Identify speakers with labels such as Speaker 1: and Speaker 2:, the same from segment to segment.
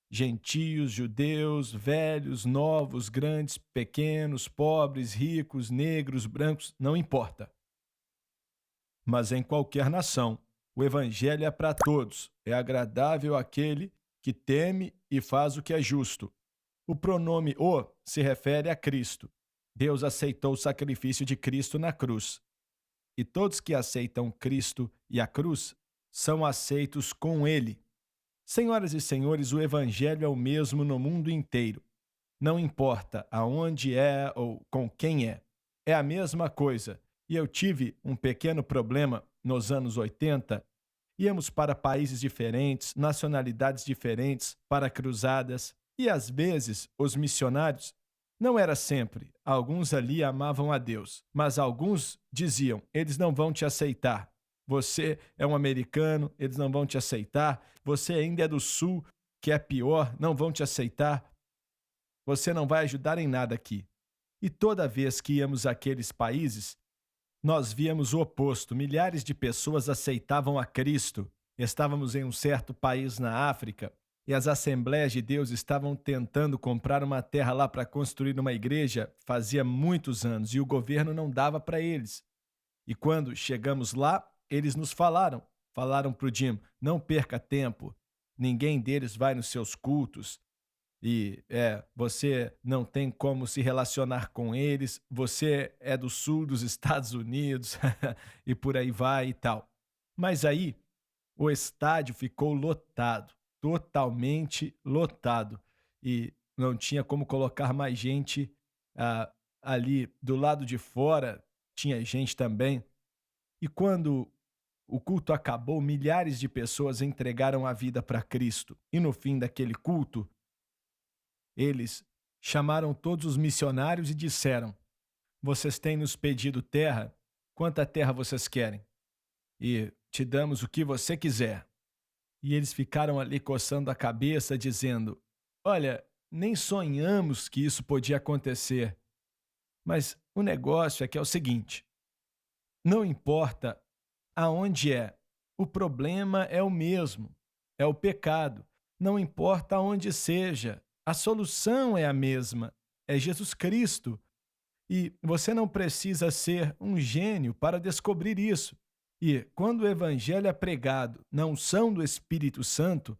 Speaker 1: gentios, judeus, velhos, novos, grandes, pequenos, pobres, ricos, negros, brancos, não importa. Mas em qualquer nação, o evangelho é para todos, é agradável àquele que teme e faz o que é justo. O pronome o se refere a Cristo. Deus aceitou o sacrifício de Cristo na cruz. E todos que aceitam Cristo e a cruz são aceitos com ele. Senhoras e senhores, o evangelho é o mesmo no mundo inteiro. Não importa aonde é ou com quem é. É a mesma coisa. E eu tive um pequeno problema nos anos 80. Íamos para países diferentes, nacionalidades diferentes, para cruzadas. E às vezes os missionários, não era sempre, alguns ali amavam a Deus, mas alguns diziam: eles não vão te aceitar. Você é um americano, eles não vão te aceitar. Você ainda é do sul, que é pior, não vão te aceitar. Você não vai ajudar em nada aqui. E toda vez que íamos àqueles países, nós víamos o oposto. Milhares de pessoas aceitavam a Cristo. Estávamos em um certo país na África e as Assembleias de Deus estavam tentando comprar uma terra lá para construir uma igreja fazia muitos anos e o governo não dava para eles. E quando chegamos lá, eles nos falaram para o Jim: não perca tempo, ninguém deles vai nos seus cultos. Você não tem como se relacionar com eles, você é do sul dos Estados Unidos e por aí vai e tal. Mas aí o estádio ficou lotado, totalmente lotado, e não tinha como colocar mais gente ali do lado de fora, tinha gente também. E quando o culto acabou, milhares de pessoas entregaram a vida para Cristo. E no fim daquele culto, eles chamaram todos os missionários e disseram: vocês têm nos pedido terra? Quanta terra vocês querem? E te damos o que você quiser. E eles ficaram ali coçando a cabeça, dizendo: olha, nem sonhamos que isso podia acontecer. Mas o negócio é que é o seguinte: não importa aonde é, o problema é o mesmo, é o pecado. Não importa aonde seja, a solução é a mesma, é Jesus Cristo. E você não precisa ser um gênio para descobrir isso. E quando o evangelho é pregado na unção do Espírito Santo,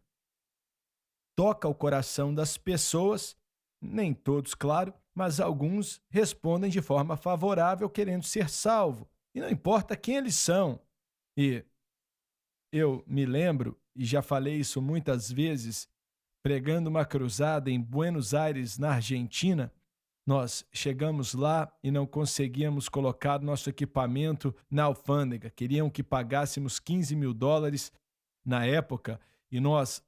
Speaker 1: toca o coração das pessoas, nem todos, claro, mas alguns respondem de forma favorável querendo ser salvo. E não importa quem eles são. E eu me lembro, e já falei isso muitas vezes, pregando uma cruzada em Buenos Aires, na Argentina. Nós chegamos lá e não conseguíamos colocar nosso equipamento na alfândega. Queriam que pagássemos US$ 15.000 na época e nós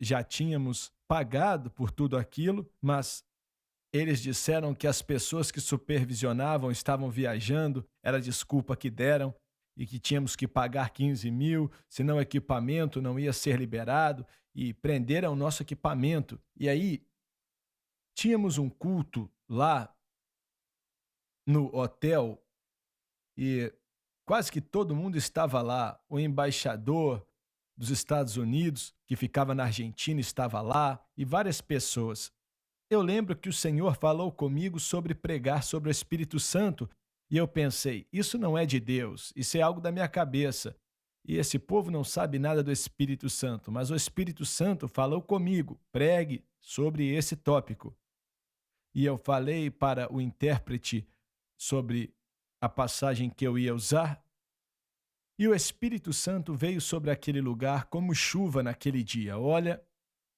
Speaker 1: já tínhamos pagado por tudo aquilo, mas eles disseram que as pessoas que supervisionavam estavam viajando, era a desculpa que deram, e que tínhamos que pagar 15 mil, senão o equipamento não ia ser liberado, e prenderam o nosso equipamento. E aí tínhamos um culto lá no hotel e quase que todo mundo estava lá. O embaixador dos Estados Unidos, que ficava na Argentina, estava lá, e várias pessoas. Eu lembro que o Senhor falou comigo sobre pregar sobre o Espírito Santo, e eu pensei: isso não é de Deus, isso é algo da minha cabeça. E esse povo não sabe nada do Espírito Santo, mas o Espírito Santo falou comigo: pregue sobre esse tópico. E eu falei para o intérprete sobre a passagem que eu ia usar, e o Espírito Santo veio sobre aquele lugar como chuva naquele dia. Olha,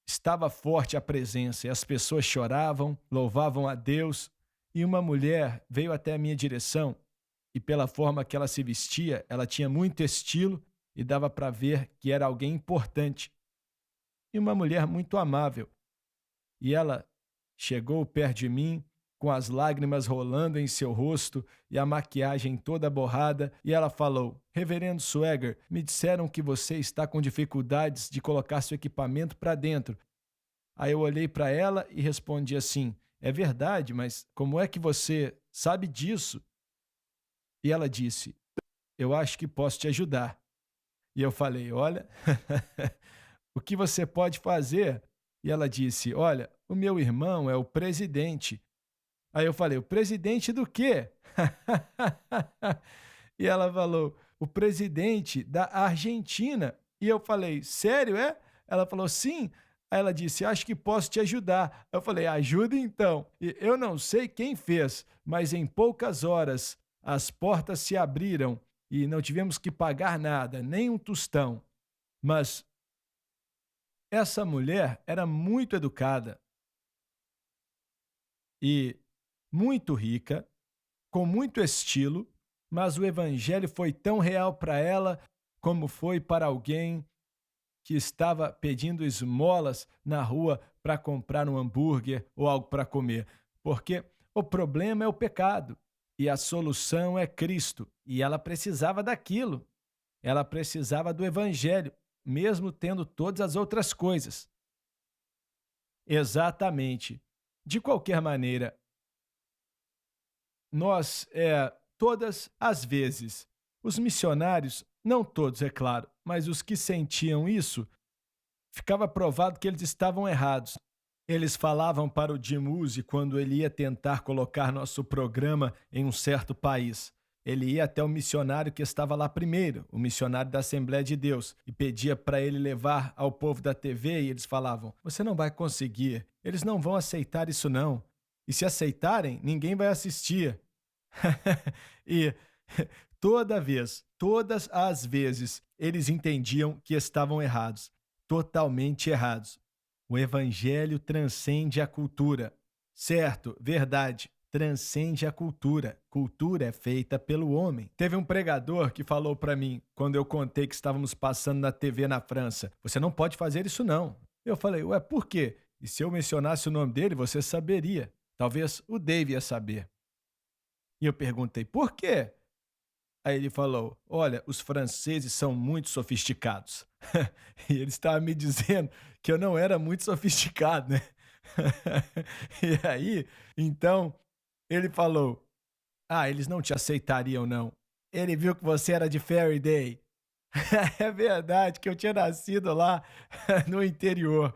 Speaker 1: estava forte a presença e as pessoas choravam, louvavam a Deus. E uma mulher veio até a minha direção e, pela forma que ela se vestia, ela tinha muito estilo e dava para ver que era alguém importante. E uma mulher muito amável. E ela chegou perto de mim, com as lágrimas rolando em seu rosto e a maquiagem toda borrada, e ela falou: Reverendo Swagger, me disseram que você está com dificuldades de colocar seu equipamento para dentro. Aí eu olhei para ela e respondi assim: é verdade, mas como é que você sabe disso? E ela disse: eu acho que posso te ajudar. E eu falei: olha, o que você pode fazer? E ela disse: Olha, o meu irmão é o presidente. Aí eu falei: O presidente do quê? E ela falou: O presidente da Argentina. E eu falei: Sério, é? Ela falou: Sim. Aí ela disse: Acho que posso te ajudar. Eu falei: Ajuda então. E eu não sei quem fez, mas em poucas horas as portas se abriram e não tivemos que pagar nada, nem um tostão. Mas essa mulher era muito educada e muito rica, com muito estilo, mas o evangelho foi tão real para ela como foi para alguém que estava pedindo esmolas na rua para comprar um hambúrguer ou algo para comer. Porque o problema é o pecado e a solução é Cristo. E ela precisava daquilo. Ela precisava do evangelho, mesmo tendo todas as outras coisas. Exatamente. De qualquer maneira, nós, todas as vezes, os missionários, não todos, é claro, mas os que sentiam isso, ficava provado que eles estavam errados. Eles falavam para o Jim Uzi quando ele ia tentar colocar nosso programa em um certo país. Ele ia até o missionário que estava lá primeiro, o missionário da Assembleia de Deus, e pedia para ele levar ao povo da TV e eles falavam: Você não vai conseguir, eles não vão aceitar isso não. E se aceitarem, ninguém vai assistir. E toda vez, todas as vezes, eles entendiam que estavam errados, totalmente errados. O evangelho transcende a cultura. Certo, verdade, transcende a cultura. Cultura é feita pelo homem. Teve um pregador que falou para mim, quando eu contei que estávamos passando na TV na França: Você não pode fazer isso não. Eu falei: Ué, por quê? E se eu mencionasse o nome dele, você saberia. Talvez o Dave ia saber. E eu perguntei: Por quê? Aí ele falou: Olha, os franceses são muito sofisticados. E ele estava me dizendo que eu não era muito sofisticado, né? E aí, então, ele falou: Ah, eles não te aceitariam, não. Ele viu que você era de Faraday. É verdade que eu tinha nascido lá no interior.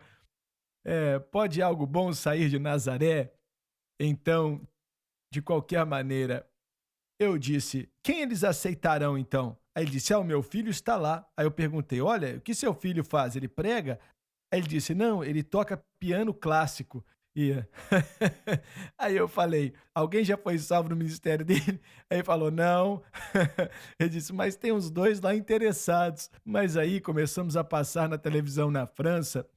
Speaker 1: Pode algo bom sair de Nazaré? Então, de qualquer maneira, eu disse: Quem eles aceitarão então? Aí ele disse: O meu filho está lá. Aí eu perguntei: Olha, o que seu filho faz? Ele prega? Aí ele disse: Não, ele toca piano clássico. E aí eu falei: Alguém já foi salvo no ministério dele? Aí ele falou: Não. Ele disse: Mas tem uns dois lá interessados. Mas aí começamos a passar na televisão na França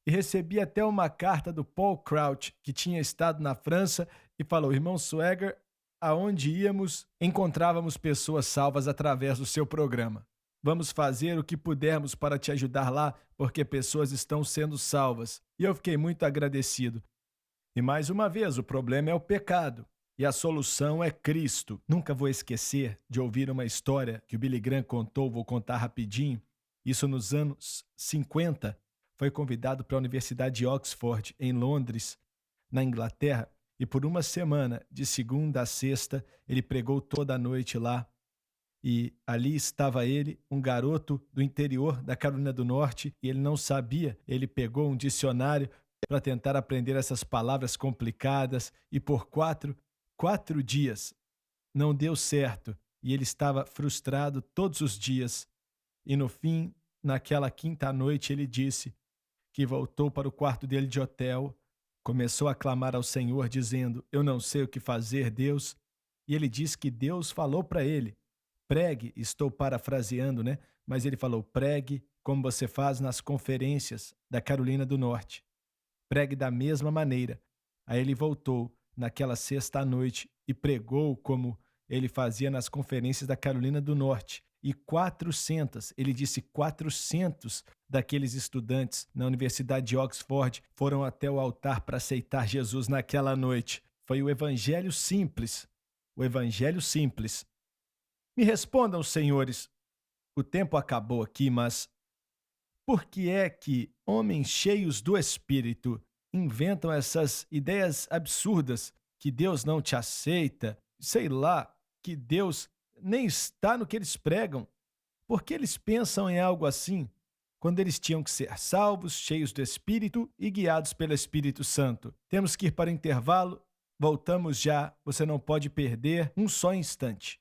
Speaker 1: e recebi até uma carta do Paul Crouch, que tinha estado na França, e falou: Irmão Swagger, aonde íamos, encontrávamos pessoas salvas através do seu programa. Vamos fazer o que pudermos para te ajudar lá, porque pessoas estão sendo salvas. E eu fiquei muito agradecido. E mais uma vez, o problema é o pecado. E a solução é Cristo. Nunca vou esquecer de ouvir uma história que o Billy Graham contou, vou contar rapidinho. Isso nos anos 50. Foi convidado para a Universidade de Oxford, em Londres, na Inglaterra, e por uma semana, de segunda a sexta, ele pregou toda a noite lá. E ali estava ele, um garoto do interior da Carolina do Norte, e ele não sabia. Ele pegou um dicionário para tentar aprender essas palavras complicadas, e por quatro dias não deu certo. E ele estava frustrado todos os dias. E no fim, naquela quinta noite, ele disse que voltou para o quarto dele de hotel, começou a clamar ao Senhor, dizendo: Eu não sei o que fazer, Deus. E ele disse que Deus falou para ele: Pregue, estou parafraseando, né? Mas ele falou: pregue como você faz nas conferências da Carolina do Norte. Pregue da mesma maneira. Aí ele voltou naquela sexta noite e pregou como ele fazia nas conferências da Carolina do Norte. E 400, ele disse 400 daqueles estudantes na Universidade de Oxford foram até o altar para aceitar Jesus naquela noite. Foi o evangelho simples. O evangelho simples. Me respondam, senhores, o tempo acabou aqui, mas por que é que homens cheios do Espírito inventam essas ideias absurdas que Deus não te aceita? Sei lá, que Deus nem está no que eles pregam. Por que eles pensam em algo assim? quando eles tinham que ser salvos, cheios do Espírito e guiados pelo Espírito Santo. Temos que ir para o intervalo, voltamos já, você não pode perder um só instante.